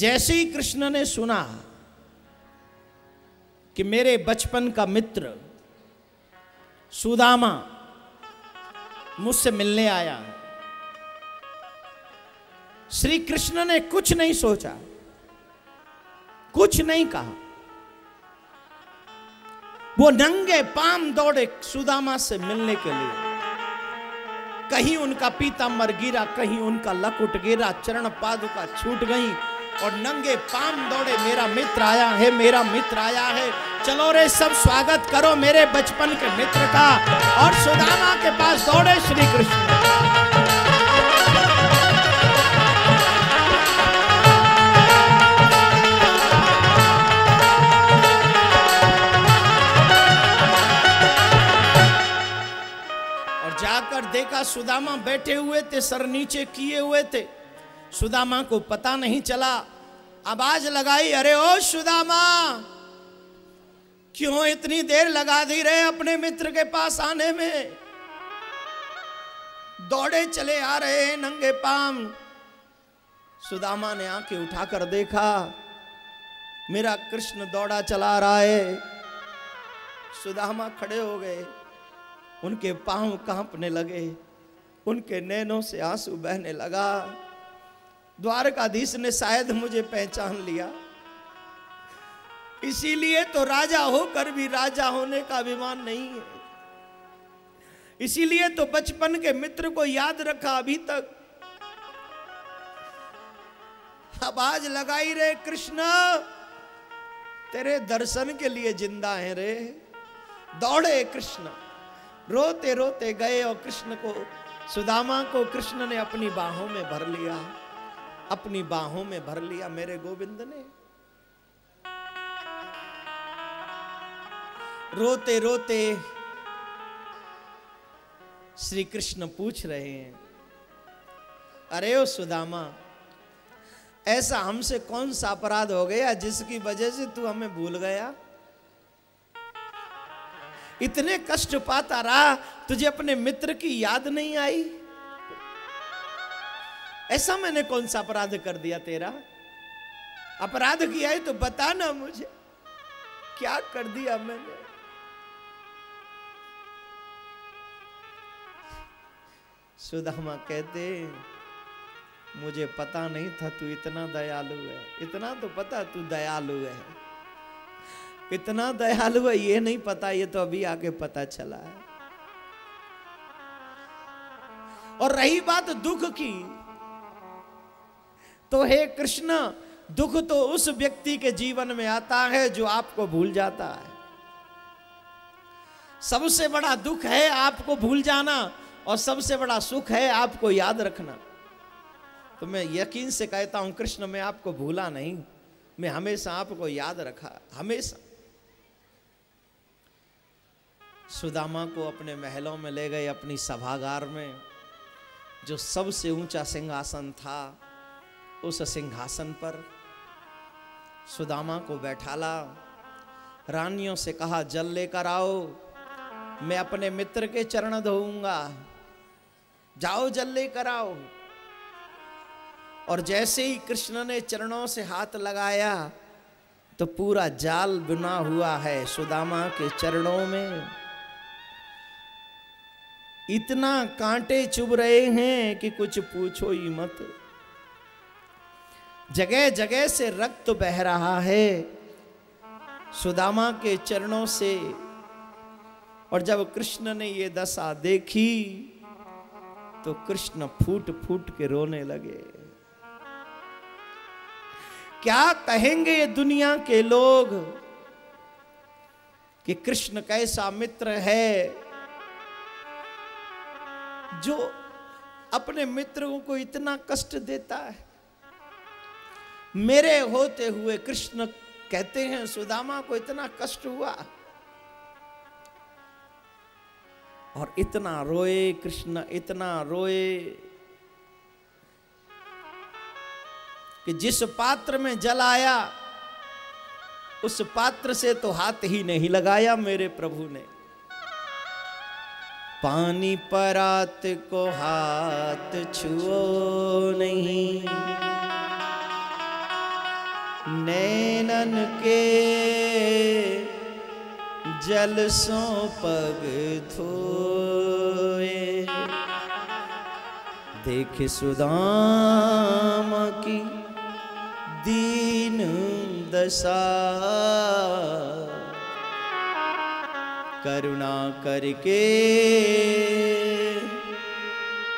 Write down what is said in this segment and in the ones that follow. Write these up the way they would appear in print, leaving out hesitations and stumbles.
जैसे ही कृष्ण ने सुना कि मेरे बचपन का मित्र सुदामा मुझसे मिलने आया, श्री कृष्ण ने कुछ नहीं सोचा, कुछ नहीं कहा, वो नंगे पांव दौड़े सुदामा से मिलने के लिए। कहीं उनका पीतांबर गिरा, कहीं उनका लकुट गिरा, चरण पादुका छूट गई और नंगे पांव दौड़े, मेरा मित्र आया है, मेरा मित्र आया है, चलो रे सब स्वागत करो मेरे बचपन के मित्र का। और सुदामा के पास दौड़े श्री कृष्ण। जाकर देखा सुदामा बैठे हुए थे, सर नीचे किए हुए थे। सुदामा को पता नहीं चला। आवाज लगाई, अरे ओ सुदामा, क्यों इतनी देर लगा दी रे अपने मित्र के पास आने में? दौड़े चले आ रहे हैं नंगे पांव। सुदामा ने आंखें उठाकर देखा, मेरा कृष्ण दौड़ा चला रहा है। सुदामा खड़े हो गए, उनके पांव कांपने लगे, उनके नैनों से आंसू बहने लगा। द्वारकाधीश ने शायद मुझे पहचान लिया, इसीलिए तो राजा होकर भी राजा होने का अभिमान नहीं है, इसीलिए तो बचपन के मित्र को याद रखा अभी तक। आवाज लगाई, रे कृष्ण, तेरे दर्शन के लिए जिंदा है रे। दौड़े कृष्ण, रोते रोते गए और कृष्ण को, सुदामा को कृष्ण ने अपनी बाहों में भर लिया, अपनी बाहों में भर लिया मेरे गोविंद ने। रोते रोते श्री कृष्ण पूछ रहे हैं, अरे ओ सुदामा, ऐसा हमसे कौन सा अपराध हो गया जिसकी वजह से तू हमें भूल गया? इतने कष्ट पाता रहा, तुझे अपने मित्र की याद नहीं आई? ऐसा मैंने कौन सा अपराध कर दिया तेरा? अपराध किया है तो बता ना मुझे, क्या कर दिया मैंने? सुदामा कहते, मुझे पता नहीं था तू इतना दयालु है। इतना तो पता तू दयालु है, इतना दयालु है ये नहीं पता, ये तो अभी आके पता चला है। और रही बात दुख की, तो हे कृष्ण, दुख तो उस व्यक्ति के जीवन में आता है जो आपको भूल जाता है। सबसे बड़ा दुख है आपको भूल जाना, और सबसे बड़ा सुख है आपको याद रखना। तो मैं यकीन से कहता हूं कृष्ण, मैं आपको भूला नहीं, मैं हमेशा आपको याद रखा, हमेशा। सुदामा को अपने महलों में ले गए, अपनी सभागार में, जो सबसे ऊंचा सिंहासन था, उस सिंहासन पर सुदामा को बैठाला। रानियों से कहा, जल लेकर आओ, मैं अपने मित्र के चरण धोऊंगा, जाओ जल लेकर आओ। और जैसे ही कृष्ण ने चरणों से हाथ लगाया तो पूरा जाल बुना हुआ है सुदामा के चरणों में। इतना कांटे चुभ रहे हैं कि कुछ पूछो ही मत। जगह जगह से रक्त बह रहा है सुदामा के चरणों से। और जब कृष्ण ने ये दशा देखी तो कृष्ण फूट फूट के रोने लगे। क्या कहेंगे ये दुनिया के लोग कि कृष्ण कैसा मित्र है जो अपने मित्रों को इतना कष्ट देता है। मेरे होते हुए कृष्ण कहते हैं सुदामा को इतना कष्ट हुआ, और इतना रोए कृष्ण, इतना रोए कि जिस पात्र में जल आया उस पात्र से तो हाथ ही नहीं लगाया मेरे प्रभु ने। पानी परात को हाथ छुओ नहीं, नैनन के जल सो पग धोए, देख सुदामा की दीन दशा, करुणा करके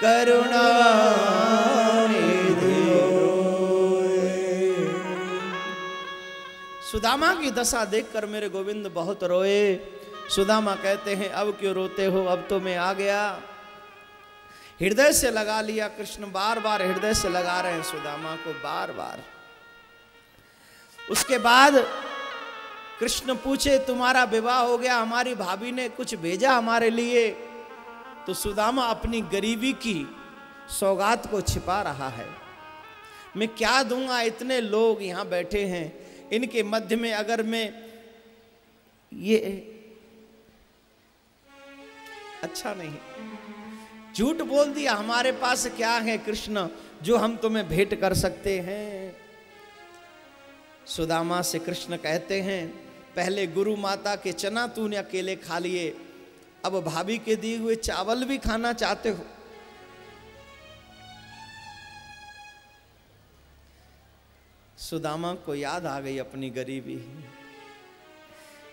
करुणा सुदामा की दशा देखकर मेरे गोविंद बहुत रोए। सुदामा कहते हैं अब क्यों रोते हो, अब तो मैं आ गया। हृदय से लगा लिया, कृष्ण बार बार हृदय से लगा रहे हैं सुदामा को, बार बार। उसके बाद कृष्ण पूछे तुम्हारा विवाह हो गया, हमारी भाभी ने कुछ भेजा हमारे लिए? तो सुदामा अपनी गरीबी की सौगात को छिपा रहा है। मैं क्या दूंगा, इतने लोग यहां बैठे हैं, इनके मध्य में अगर मैं ये अच्छा नहीं, झूठ बोल दिया, हमारे पास क्या है कृष्ण जो हम तुम्हें भेंट कर सकते हैं। सुदामा से कृष्ण कहते हैं पहले गुरु माता के चना तूने अकेले खा लिए, अब भाभी के दिए हुए चावल भी खाना चाहते हो। सुदामा को याद आ गई अपनी गरीबी।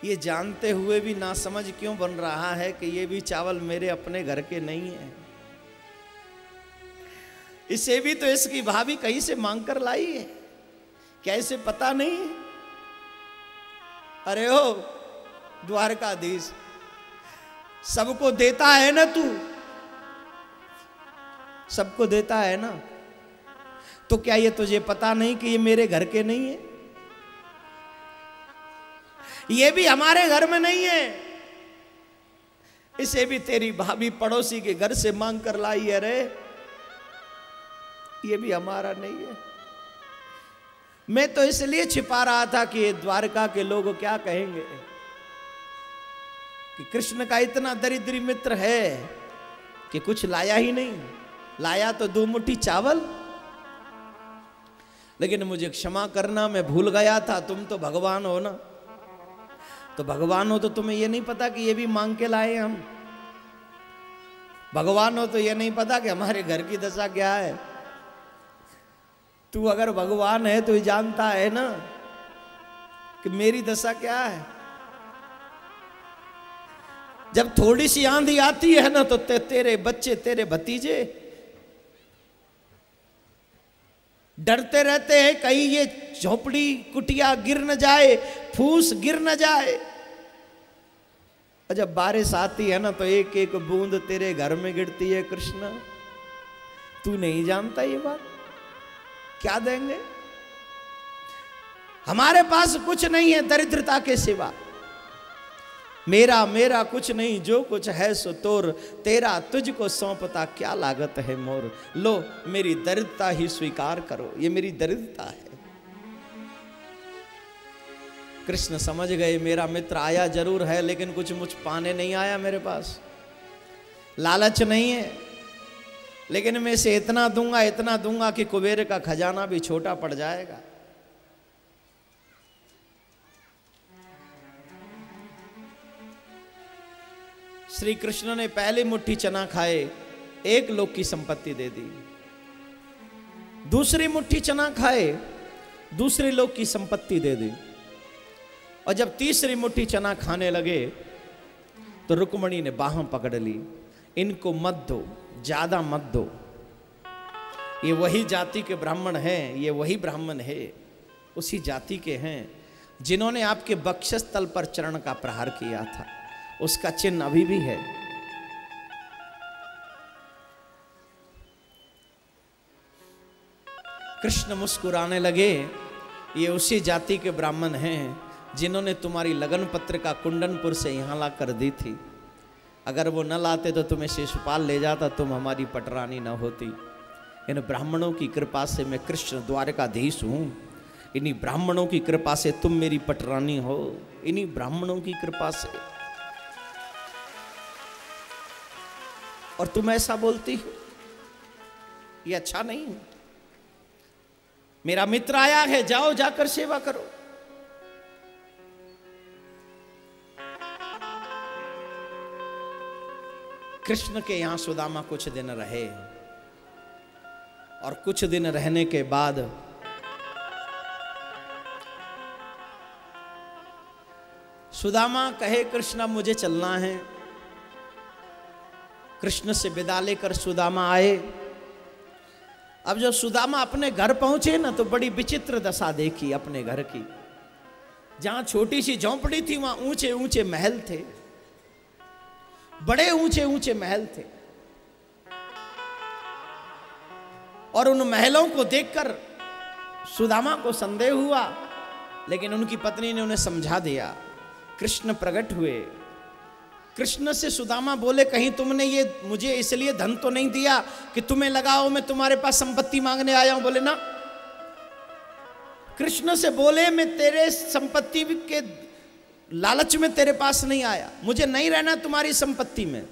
ये जानते हुए भी ना समझ क्यों बन रहा है कि ये भी चावल मेरे अपने घर के नहीं है, इसे भी तो इसकी भाभी कहीं से मांग कर लाई है, क्या इसे पता नहीं है? अरे ओ द्वारकाधीश, सबको देता है ना तू, सबको देता है ना, तो क्या ये तुझे पता नहीं कि ये मेरे घर के नहीं है? ये भी हमारे घर में नहीं है, इसे भी तेरी भाभी पड़ोसी के घर से मांग कर लाई है रे, ये भी हमारा नहीं है। मैं तो इसलिए छिपा रहा था कि ये द्वारका के लोग क्या कहेंगे कि कृष्ण का इतना दरिद्री मित्र है कि कुछ लाया ही नहीं, लाया तो 2 मुट्ठी चावल। लेकिन मुझे क्षमा करना, मैं भूल गया था, तुम तो भगवान हो ना, तो भगवान हो तो तुम्हें ये नहीं पता कि ये भी मांग के लाए हम? भगवान हो तो ये नहीं पता कि हमारे घर की दशा क्या है? तू अगर भगवान है तो ये जानता है ना कि मेरी दशा क्या है। जब थोड़ी सी आंधी आती है ना तो तेरे बच्चे, तेरे भतीजे डरते रहते हैं कहीं ये झोपड़ी कुटिया गिर न जाए, फूस गिर न जाए। और जब बारिश आती है ना तो एक एक बूंद तेरे घर में गिरती है। कृष्ण तू नहीं जानता ये बात? क्या देंगे? हमारे पास कुछ नहीं है दरिद्रता के सिवा। मेरा मेरा कुछ नहीं, जो कुछ है सो तोर, तेरा तुझको सौंपता क्या लागत है मोर। लो मेरी दरिद्रता ही स्वीकार करो, ये मेरी दरिद्रता है। कृष्ण समझ गए मेरा मित्र आया जरूर है, लेकिन कुछ मुझ पाने नहीं आया मेरे पास, लालच नहीं है, लेकिन मैं इसे इतना दूंगा कि कुबेर का खजाना भी छोटा पड़ जाएगा। श्री कृष्ण ने पहली मुट्ठी चना खाए, 1 लोक की संपत्ति दे दी। दूसरी मुट्ठी चना खाए, दूसरे लोक की संपत्ति दे दी। और जब तीसरी मुट्ठी चना खाने लगे तो रुक्मणी ने बाहों पकड़ ली, इनको मत दो, ज्यादा मत दो, ये वही जाति के ब्राह्मण हैं, ये वही ब्राह्मण है, उसी जाति के हैं जिन्होंने आपके वक्षस्थल पर चरण का प्रहार किया था, उसका चिन्ह अभी भी है। कृष्ण मुस्कुराने लगे, ये उसी जाति के ब्राह्मण हैं जिन्होंने तुम्हारी लगन पत्रिका कुंडनपुर से यहां ला कर दी थी। अगर वो न लाते तो तुम्हें शिशुपाल ले जाता, तुम हमारी पटरानी न होती। इन ब्राह्मणों की कृपा से मैं कृष्ण द्वारकाधीश हूं, इन्हीं ब्राह्मणों की कृपा से तुम मेरी पटरानी हो, इन्हीं ब्राह्मणों की कृपा से। और तुम ऐसा बोलती हो, ये अच्छा नहीं। मेरा मित्र आया है, जाओ जाकर सेवा करो। कृष्ण के यहां सुदामा कुछ दिन रहे और कुछ दिन रहने के बाद सुदामा कहे कृष्ण मुझे चलना है। कृष्ण से विदा लेकर सुदामा आए। अब जब सुदामा अपने घर पहुंचे ना तो बड़ी विचित्र दशा देखी अपने घर की। जहां छोटी सी झोंपड़ी थी वहां ऊंचे ऊंचे महल थे, बड़े ऊंचे ऊंचे महल थे। और उन महलों को देखकर सुदामा को संदेह हुआ, लेकिन उनकी पत्नी ने उन्हें समझा दिया। कृष्ण प्रकट हुए। कृष्ण से सुदामा बोले कहीं तुमने ये मुझे इसलिए धन तो नहीं दिया कि तुम्हें लगाओ मैं तुम्हारे पास संपत्ति मांगने आया हूं? बोले ना। कृष्ण से बोले मैं तेरे संपत्ति के लालच में तेरे पास नहीं आया, मुझे नहीं रहना तुम्हारी संपत्ति में,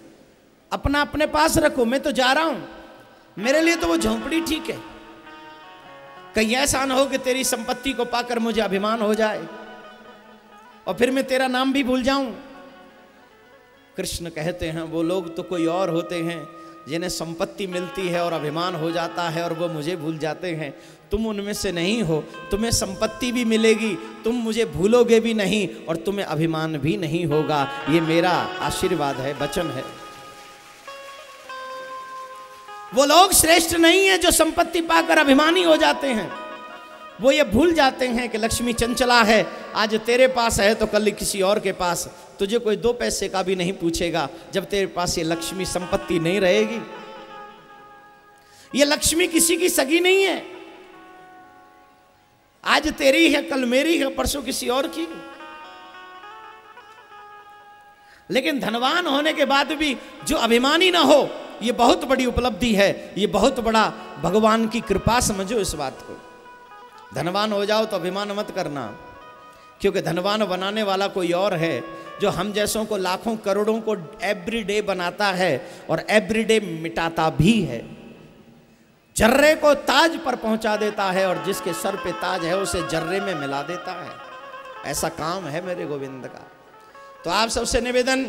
अपना अपने पास रखो, मैं तो जा रहा हूं। मेरे लिए तो वो झोंपड़ी ठीक है, कहीं ऐसा न हो कि तेरी संपत्ति को पाकर मुझे अभिमान हो जाए और फिर मैं तेरा नाम भी भूल जाऊं। कृष्ण कहते हैं वो लोग तो कोई और होते हैं जिन्हें संपत्ति मिलती है और अभिमान हो जाता है और वो मुझे भूल जाते हैं। तुम उनमें से नहीं हो, तुम्हें संपत्ति भी मिलेगी, तुम मुझे भूलोगे भी नहीं और तुम्हें अभिमान भी नहीं होगा। ये मेरा आशीर्वाद है, वचन है। वो लोग श्रेष्ठ नहीं है जो संपत्ति पाकर अभिमानी हो जाते हैं। वो ये भूल जाते हैं कि लक्ष्मी चंचला है, आज तेरे पास है तो कल किसी और के पास। तुझे कोई 2 पैसे का भी नहीं पूछेगा जब तेरे पास ये लक्ष्मी संपत्ति नहीं रहेगी। ये लक्ष्मी किसी की सगी नहीं है, आज तेरी है कल मेरी है परसों किसी और की। लेकिन धनवान होने के बाद भी जो अभिमानी ना हो, ये बहुत बड़ी उपलब्धि है, ये बहुत बड़ा भगवान की कृपा समझो इस बात को। धनवान हो जाओ तो अभिमान मत करना, क्योंकि धनवान बनाने वाला कोई और है जो हम जैसों को लाखों करोड़ों को एवरीडे बनाता है और एवरीडे मिटाता भी है। जर्रे को ताज पर पहुंचा देता है और जिसके सर पे ताज है उसे जर्रे में मिला देता है। ऐसा काम है मेरे गोविंद का। तो आप सबसे निवेदन,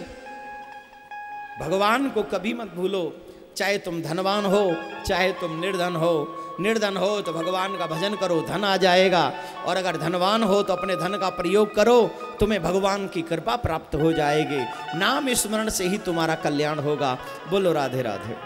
भगवान को कभी मत भूलो, चाहे तुम धनवान हो चाहे तुम निर्धन हो। निर्धन हो तो भगवान का भजन करो, धन आ जाएगा, और अगर धनवान हो तो अपने धन का प्रयोग करो, तुम्हें भगवान की कृपा प्राप्त हो जाएगी। नाम स्मरण से ही तुम्हारा कल्याण होगा। बोलो राधे राधे।